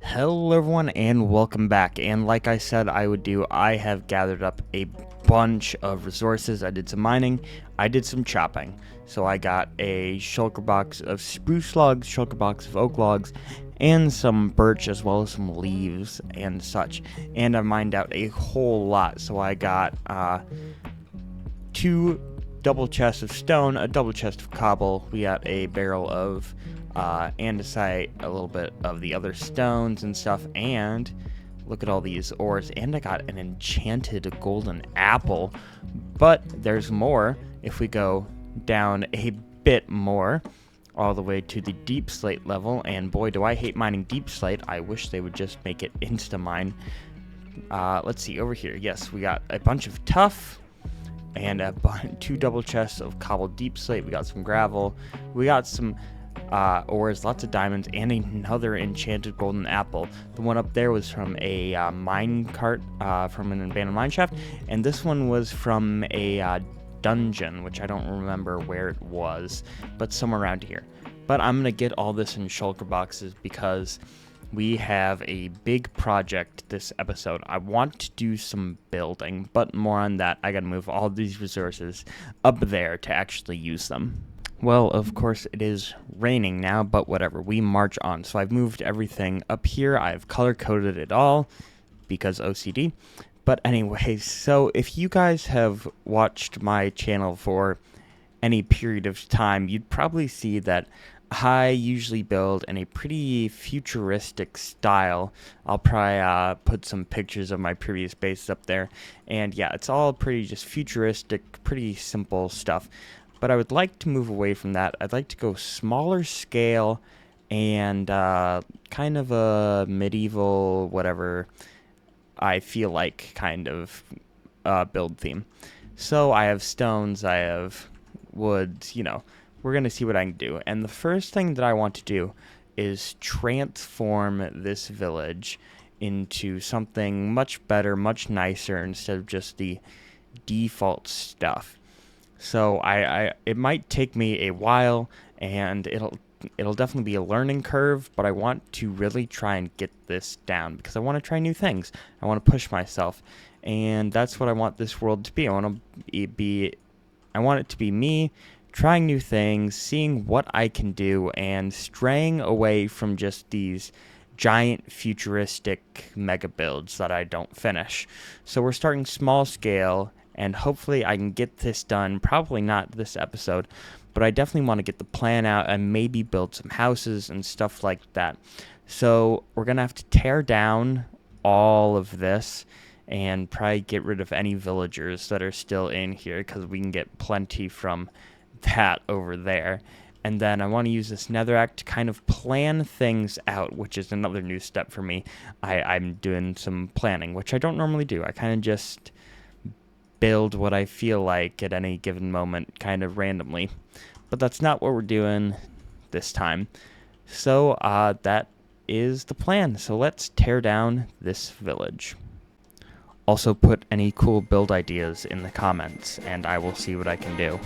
Hello everyone and welcome back, and like I said I would do, I have gathered up a bunch of resources. I did some mining, I did some chopping. So I got a shulker box of spruce logs, shulker box of oak logs, and some birch as well as some leaves and such. And I mined out a whole lot, so I got two double chests of stone, a double chest of cobble, we got a barrel of andesite, a little bit of the other stones and stuff, and look at all these ores, and I got an enchanted golden apple. But there's more. If we go down a bit more, all the way to the deep slate level, and boy do I hate mining deep slate. I wish they would just make it insta mine. Let's see, over here, yes, we got a bunch of tuff and two double chests of cobbled deep slate. We got some gravel, we got some ores, lots of diamonds, and another enchanted golden apple. The one up there was from a mine cart from an abandoned mine shaft, and this one was from a dungeon, which I don't remember where it was, but somewhere around here. But I'm gonna get all this in shulker boxes because we have a big project this episode. I want to do some building, but more on that. I gotta move all these resources up there to actually use them. Well, of course, it is raining now, but whatever. We march on. So I've moved everything up here. I've color-coded it all because OCD. But anyways, so if you guys have watched my channel for any period of time, you'd probably see that I usually build in a pretty futuristic style. I'll probably put some pictures of my previous bases up there. And yeah, it's all pretty just futuristic, pretty simple stuff. But I would like to move away from that. I'd like to go smaller scale and kind of a medieval, whatever I feel like kind of build theme. So I have stones, I have woods, we're going to see what I can do. And the first thing that I want to do is transform this village into something much better, much nicer, instead of just the default stuff. So it might take me a while, and it'll definitely be a learning curve, but I want to really try and get this down because I want to try new things. I want to push myself, and that's what I want this world to be. I want it to be me trying new things, seeing what I can do, and straying away from just these giant futuristic mega builds that I don't finish. So we're starting small scale, and hopefully I can get this done. Probably not this episode, but I definitely want to get the plan out and maybe build some houses and stuff like that. So we're going to have to tear down all of this and probably get rid of any villagers that are still in here because we can get plenty from that over there. And then I want to use this netherrack to kind of plan things out, which is another new step for me. I'm doing some planning, which I don't normally do. I kind of just build what I feel like at any given moment, kind of randomly. But that's not what we're doing this time. So that is the plan. So let's tear down this village. Also put any cool build ideas in the comments, and I will see what I can do.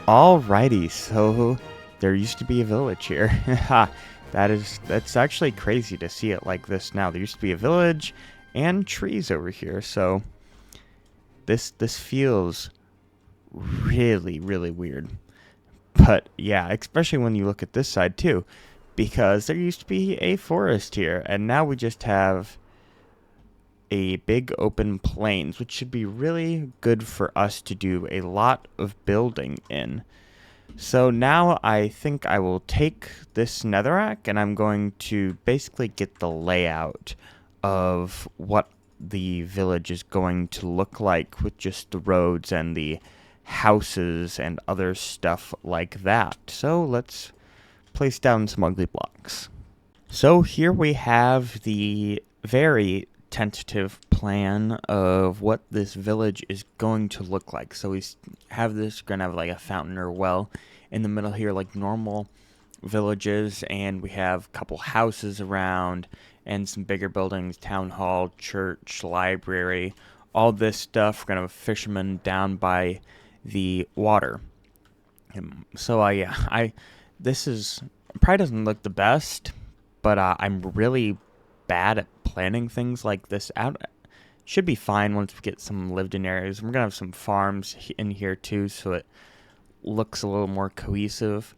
Alrighty, so there used to be a village here. That's actually crazy to see it like this now. There used to be a village and trees over here, so this feels really, really weird. But yeah, especially when you look at this side too. because there used to be a forest here, and now we just have a big open plains, which should be really good for us to do a lot of building in. So now I think I will take this netherrack and I'm going to basically get the layout of what the village is going to look like with just the roads and the houses and other stuff like that. So let's place down some ugly blocks. So here we have the very tentative plan of what this village is going to look like. So we have this, going to have like a fountain or well in the middle here, like normal villages, and we have a couple houses around and some bigger buildings, town hall, church, library, all this stuff. We're going to have a fisherman down by the water. So this is probably doesn't look the best, but I'm really bad at planning things like this out. Should be fine once we get some lived in areas. We're gonna have some farms in here too, so it looks a little more cohesive,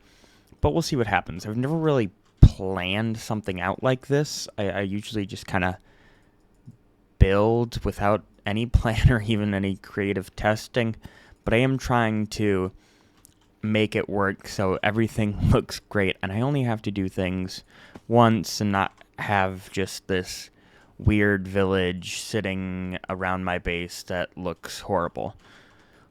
but we'll see what happens. I've never really planned something out like this. I usually just kind of build without any plan or even any creative testing, but I am trying to make it work so everything looks great, and I only have to do things once and not have just this weird village sitting around my base that looks horrible.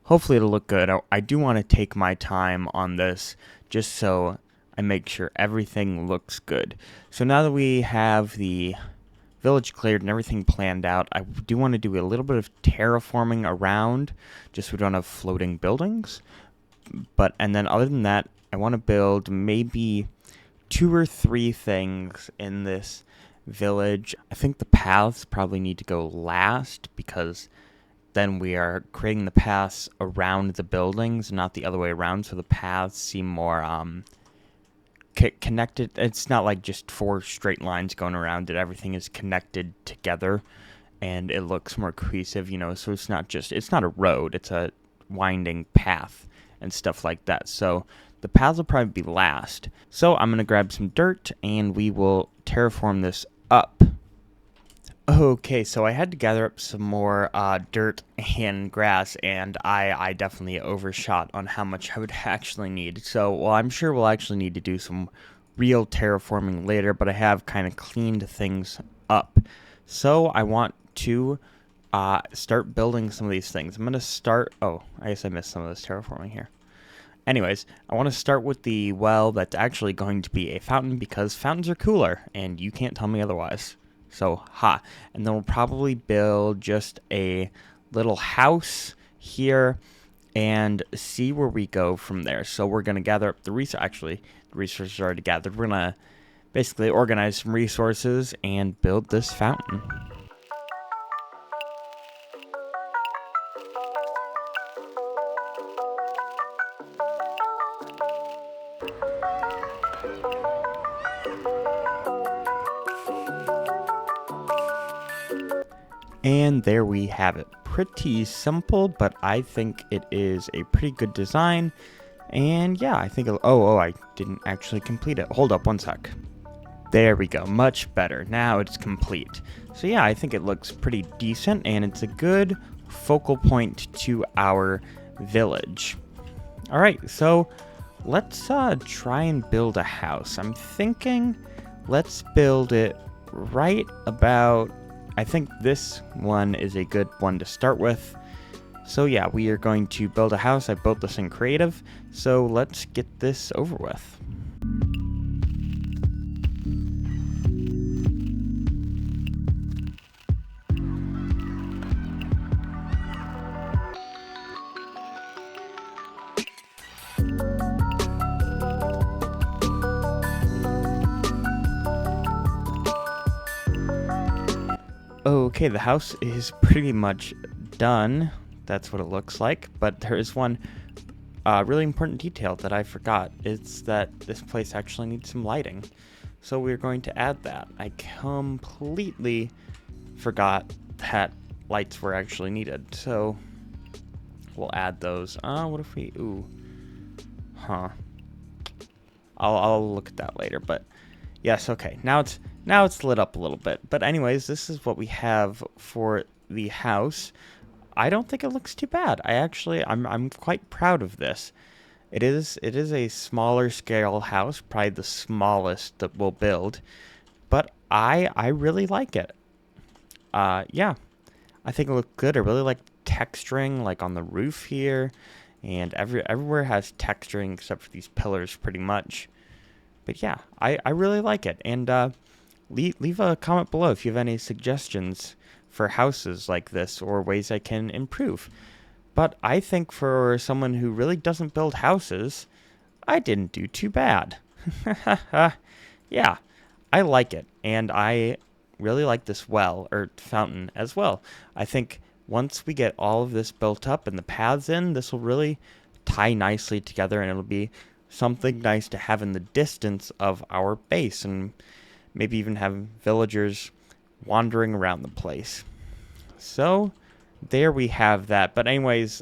Hopefully it'll look good. I do want to take my time on this just so I make sure everything looks good. So now that we have the village cleared and everything planned out, I do want to do a little bit of terraforming around just so we don't have floating buildings. And then other than that, I want to build maybe 2 or 3 things in this village. I think the paths probably need to go last because then we are creating the paths around the buildings, not the other way around. So the paths seem more connected. It's not like just 4 straight lines going around it. Everything is connected together and it looks more cohesive, so it's not a road, it's a winding path and stuff like that. So the paths will probably be last. So I'm going to grab some dirt and we will terraform this up. Okay, so I had to gather up some more dirt and grass, and I definitely overshot on how much I would actually need. So, I'm sure we'll actually need to do some real terraforming later, but I have kind of cleaned things up. So I want to start building some of these things. I'm going to start... Oh, I guess I missed some of this terraforming here. Anyways, I want to start with the well that's actually going to be a fountain because fountains are cooler, and you can't tell me otherwise. So, and then we'll probably build just a little house here and see where we go from there. So we're going to gather up the resources. Actually, the resources are already gathered. We're going to basically organize some resources and build this fountain. And there we have it. Pretty simple, but I think it is a pretty good design. And yeah, I think... I didn't actually complete it. Hold up one sec. There we go. Much better. Now it's complete. So yeah, I think it looks pretty decent, and it's a good focal point to our village. All right, so let's try and build a house. I'm thinking let's build it right about... I think this one is a good one to start with. So yeah, we are going to build a house. I built this in creative, so let's get this over with. Okay, the house is pretty much done. That's what it looks like. But there is one really important detail that I forgot. It's that this place actually needs some lighting. So we're going to add that. I completely forgot that lights were actually needed. So we'll add those. What if we... I'll look at that later. But Yes, okay. Now it's lit up a little bit. But anyways, this is what we have for the house. I don't think it looks too bad. I'm quite proud of this. It is a smaller scale house, probably the smallest that we'll build, but I really like it. Yeah, I think it looked good. I really like texturing, like on the roof here, and everywhere has texturing except for these pillars, pretty much. But yeah, I really like it. And leave a comment below if you have any suggestions for houses like this or ways I can improve. But I think for someone who really doesn't build houses, I didn't do too bad. Yeah, I like it, and I really like this well or fountain as well. I think once we get all of this built up and the paths in, this will really tie nicely together, and it'll be something nice to have in the distance of our base, and maybe even have villagers wandering around the place. So there we have that. But anyways,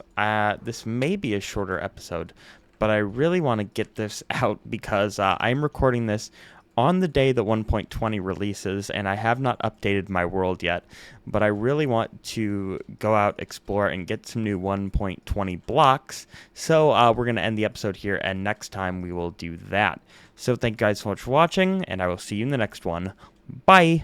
this may be a shorter episode, but I really want to get this out because I'm recording this on the day that 1.20 releases, and I have not updated my world yet. But I really want to go out, explore, and get some new 1.20 blocks. So we're going to end the episode here, and next time we will do that. So thank you guys so much for watching, and I will see you in the next one. Bye!